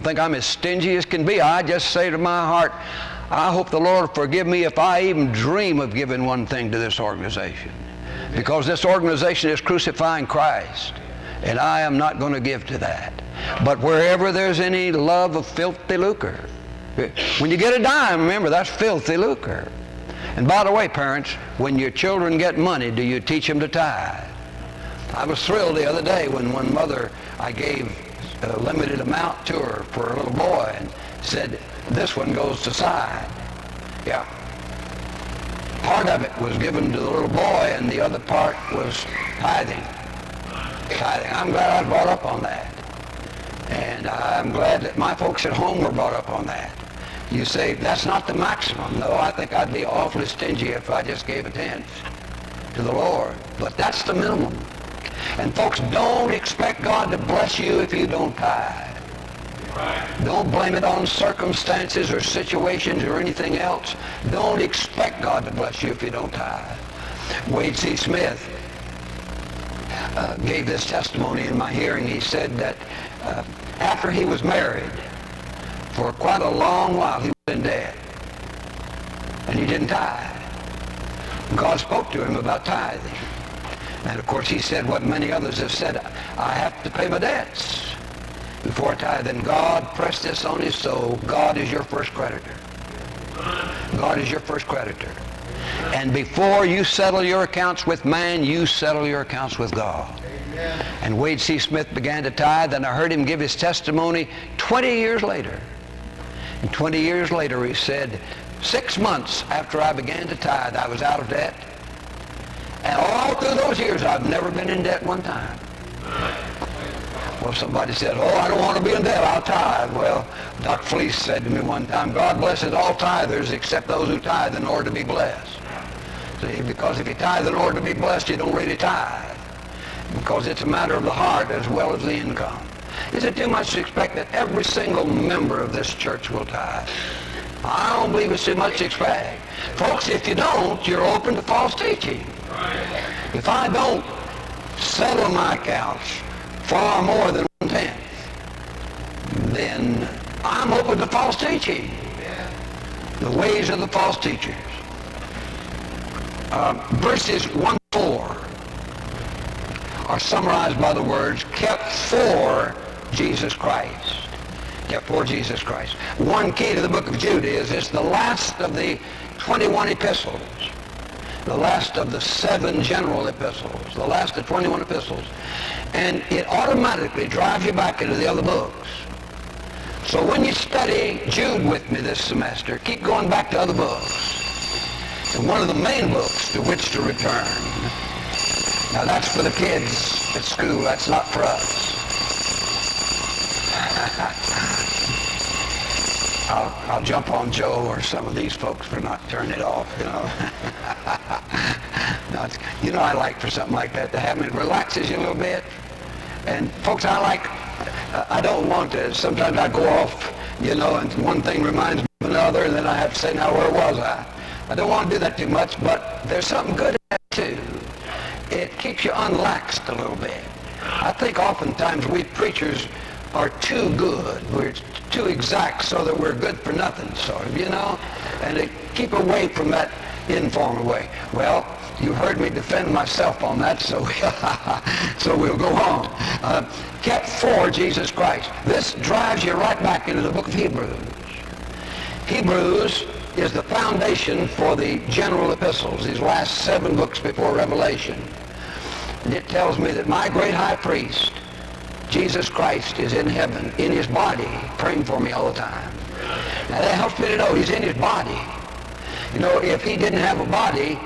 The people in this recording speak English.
I think I'm as stingy as can be. I just say to my heart, I hope the Lord will forgive me if I even dream of giving one thing to this organization. Because this organization is crucifying Christ, and I am not going to give to that. But wherever there's any love of filthy lucre, when you get a dime, remember, that's filthy lucre. And by the way, parents, when your children get money, do you teach them to tithe? I was thrilled the other day when one mother, I gave a limited amount to her for a little boy and said, this one goes to side. Yeah. Part of it was given to the little boy and the other part was tithing. I'm glad I was brought up on that. And I'm glad that my folks at home were brought up on that. You say, that's not the maximum. No, I think I'd be awfully stingy if I just gave a tenth to the Lord. But that's the minimum. And folks, don't expect God to bless you if you don't tithe. Right. Don't blame it on circumstances or situations or anything else. Don't expect God to bless you if you don't tithe. Wade C. Smith gave this testimony in my hearing. He said that after he was married, for quite a long while he was in debt. And he didn't tithe. God spoke to him about tithing. And of course he said what many others have said, I have to pay my debts before I tithe. And God pressed this on his soul. God is your first creditor. God is your first creditor. And before you settle your accounts with man, you settle your accounts with God. Amen. And Wade C. Smith began to tithe, and I heard him give his testimony 20 years later. And 20 years later he said, 6 months after I began to tithe, I was out of debt. And all through those years, I've never been in debt one time. Well, somebody said, oh, I don't want to be in debt, I'll tithe. Well, Dr. Fleece said to me one time, God blesses all tithers except those who tithe in order to be blessed. See, because if you tithe in order to be blessed, you don't really tithe. Because it's a matter of the heart as well as the income. Is it too much to expect that every single member of this church will tithe? I don't believe it's too much to expect. Folks, if you don't, you're open to false teaching. If I don't settle my accounts far more than 1/10, then I'm open to false teaching. The ways of the false teachers. Verses 1-4 are summarized by the words, kept for Jesus Christ. Kept for Jesus Christ. One key to the book of Jude is it's the last of the 21 epistles. The last of the 7 general epistles. The last of 21 epistles. And it automatically drives you back into the other books. So when you study Jude with me this semester, keep going back to other books. And one of the main books to which to return. Now that's for the kids at school. That's not for us. I'll jump on Joe or some of these folks for not turning it off, you know. No, you know, I like for something like that to happen. It relaxes you a little bit. And folks, I don't want to. Sometimes I go off, you know, and one thing reminds me of another, and then I have to say, now where was I? I don't want to do that too much, but there's something good in that too. It keeps you unlaxed a little bit. I think oftentimes we preachers are too good. We're too exact so that we're good for nothing, sort of, you know? And to keep away from that informal way. Well, you heard me defend myself on that, so so we'll go on. Kept for Jesus Christ. This drives you right back into the book of Hebrews. Hebrews is the foundation for the general epistles, these last 7 books before Revelation. And it tells me that my great high priest, Jesus Christ, is in heaven, in his body, praying for me all the time. Now that helps me to know he's in his body. You know, if he didn't have a body,